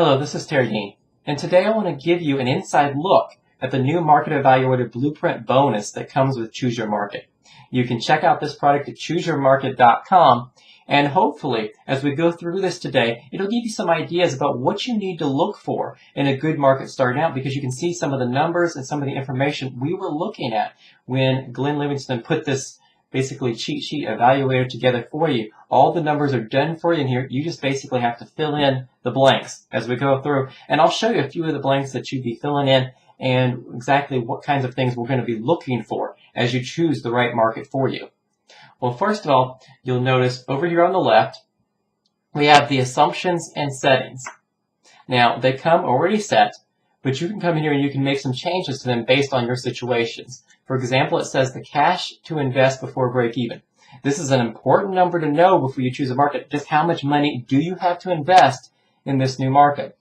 Hello, this is Terry Dean, and today I want to give you an inside look at the new Market Evaluator Blueprint bonus that comes with Choose Your Market. You can check out this product at chooseyourmarket.com, and hopefully, as we go through this today, it'll give you some ideas about what you need to look for in a good market starting out, because you can see some of the numbers and some of the information we were looking at when Glenn Livingston put this basically cheat sheet evaluator together for you. All the numbers are done for you in here. You just basically have to fill in the blanks as we go through. And I'll show you a few of the blanks that you'd be filling in and exactly what kinds of things we're going to be looking for as you choose the right market for you. Well, first of all, you'll notice over here on the left, we have the assumptions and settings. Now, they come already set, but you can come in here and you can make some changes to them based on your situations. For example, it says the cash to invest before break even. This is an important number to know before you choose a market. Just how much money do you have to invest in this new market?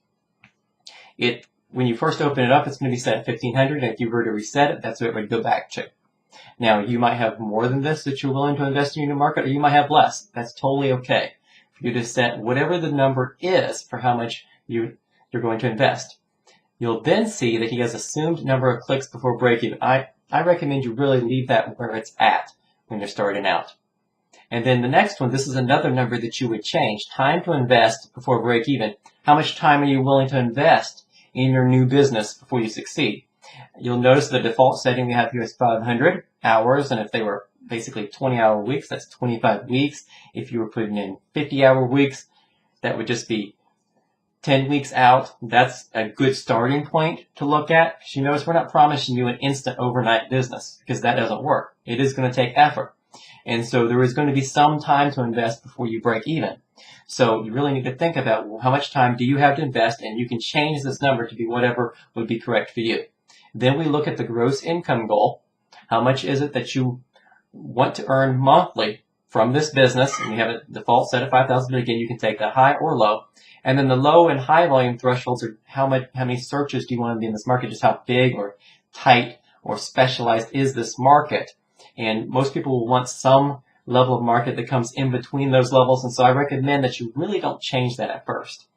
When you first open it up, it's going to be set at $1,500, and if you were to reset it, that's what it would go back to. Now, you might have more than this that you're willing to invest in your new market, or you might have less. That's totally okay. You just set whatever the number is for how much you're going to invest. You'll then see that he has assumed number of clicks before break even. I recommend you really leave that where it's at when you're starting out. And then the next one, this is another number that you would change. Time to invest before break even. How much time are you willing to invest in your new business before you succeed? You'll notice the default setting we have here is 500 hours, and if they were basically 20-hour weeks, that's 25 weeks. If you were putting in 50-hour weeks, that would just be 10 weeks out. That's a good starting point to look at, because you notice we're not promising you an instant overnight business, because that doesn't work. It is going to take effort. And so there is going to be some time to invest before you break even. So you really need to think about, well, how much time do you have to invest, and you can change this number to be whatever would be correct for you. Then we look at the gross income goal. How much is it that you want to earn monthly from this business? And we have a default set at $5,000, but again, you can take that high or low. And then the low and high volume thresholds are how many searches do you want to be in this market, just how big or tight or specialized is this market. And most people will want some level of market that comes in between those levels, and so I recommend that you really don't change that at first.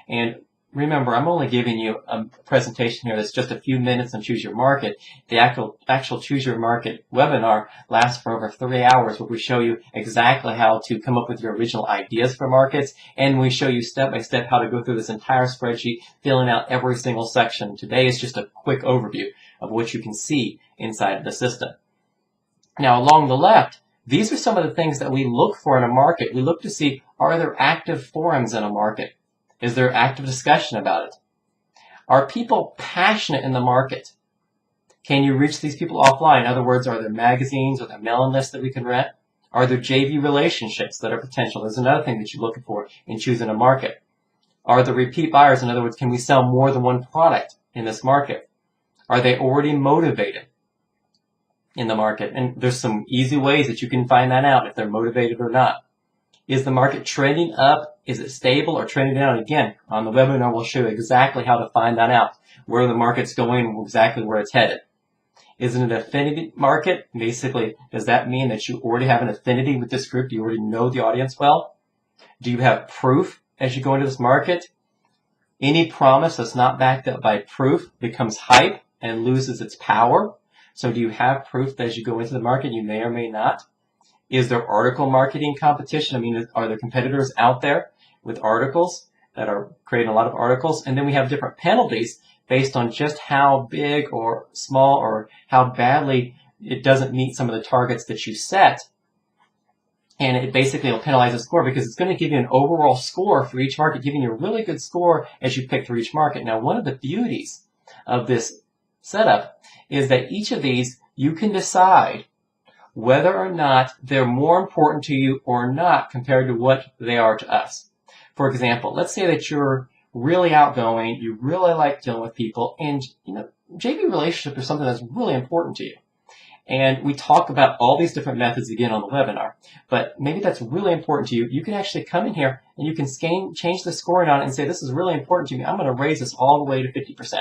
And remember, I'm only giving you a presentation here that's just a few minutes on Choose Your Market. The actual Choose Your Market webinar lasts for over 3 hours, where we show you exactly how to come up with your original ideas for markets, and we show you step by step how to go through this entire spreadsheet, filling out every single section. Today is just a quick overview of what you can see inside of the system. Now, along the left, these are some of the things that we look for in a market. We look to see, are there active forums in a market? Is there active discussion about it? Are people passionate in the market? Can you reach these people offline? In other words, are there magazines or there mailing lists that we can rent? Are there JV relationships that are potential? There's another thing that you're looking for in choosing a market. Are there repeat buyers? In other words, can we sell more than one product in this market? Are they already motivated in the market? And there's some easy ways that you can find that out, if they're motivated or not. Is the market trending up? Is it stable or trending down? Again, on the webinar, we'll show you exactly how to find that out, where the market's going and exactly where it's headed. Is it an affinity market? Basically, does that mean that you already have an affinity with this group? Do you already know the audience well? Do you have proof as you go into this market? Any promise that's not backed up by proof becomes hype and loses its power. So do you have proof that as you go into the market, you may or may not? Is there article marketing competition? I mean, are there competitors out there with articles that are creating a lot of articles? And then we have different penalties based on just how big or small or how badly it doesn't meet some of the targets that you set. And it basically will penalize the score, because it's going to give you an overall score for each market, giving you a really good score as you pick for each market. Now, one of the beauties of this setup is that each of these, you can decide whether or not they're more important to you or not compared to what they are to us. For example, let's say that you're really outgoing, you really like dealing with people, and JV relationship is something that's really important to you. And we talk about all these different methods again on the webinar, but maybe that's really important to you. You can actually come in here and you can change the scoring on it and say, this is really important to me. I'm going to raise this all the way to 50%.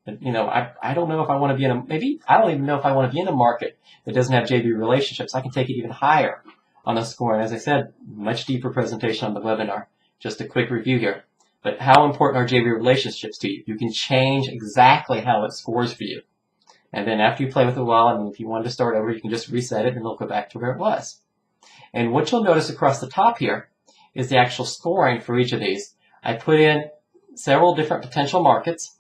I don't know if I want to be I don't even know if I want to be in a market that doesn't have JV relationships. I can take it even higher on the score. And as I said, much deeper presentation on the webinar. Just a quick review here. But how important are JV relationships to you? You can change exactly how it scores for you. And then after you play with it a while, and if you wanted to start over, you can just reset it and it'll go back to where it was. And what you'll notice across the top here is the actual scoring for each of these. I put in several different potential markets.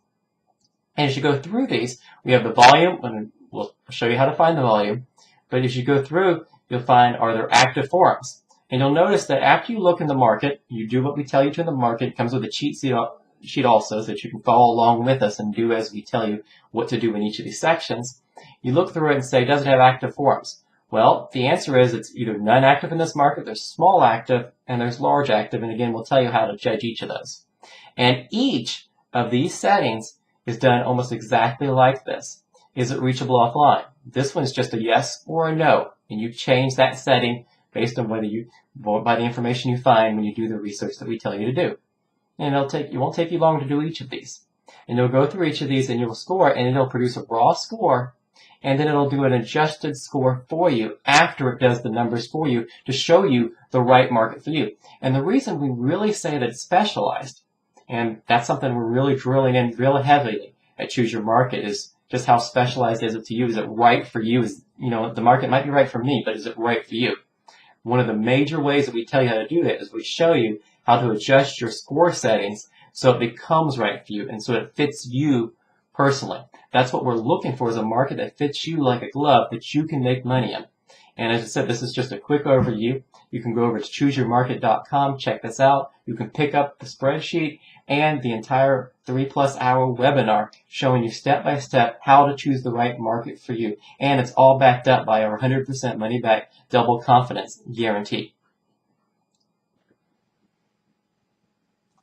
And as you go through these, we have the volume, and we'll show you how to find the volume. But as you go through, you'll find, are there active forums? And you'll notice that after you look in the market, you do what we tell you to in the market. It comes with a cheat sheet also, so that you can follow along with us and do as we tell you what to do in each of these sections. You look through it and say, does it have active forums? Well, the answer is it's either none active in this market, there's small active, and there's large active. And again, we'll tell you how to judge each of those. And each of these settings is done almost exactly like this. Is it reachable offline? This one's just a yes or a no, and you change that setting based on whether you vote by the information you find when you do the research that we tell you to do. And it won't take you long to do each of these. And you'll go through each of these and you'll score, and it'll produce a raw score, and then it'll do an adjusted score for you after it does the numbers for you to show you the right market for you. And the reason we really say that it's specialized, and that's something we're really drilling in real heavily at Choose Your Market, is just how specialized is it to you? Is it right for you? The market might be right for me, but is it right for you? One of the major ways that we tell you how to do that is we show you how to adjust your score settings so it becomes right for you and so it fits you personally. That's what we're looking for, is a market that fits you like a glove that you can make money in. And as I said, this is just a quick overview. You can go over to chooseyourmarket.com, check this out. You can pick up the spreadsheet and the entire 3+ hour webinar showing you step by step how to choose the right market for you. And it's all backed up by our 100% money back double confidence guarantee.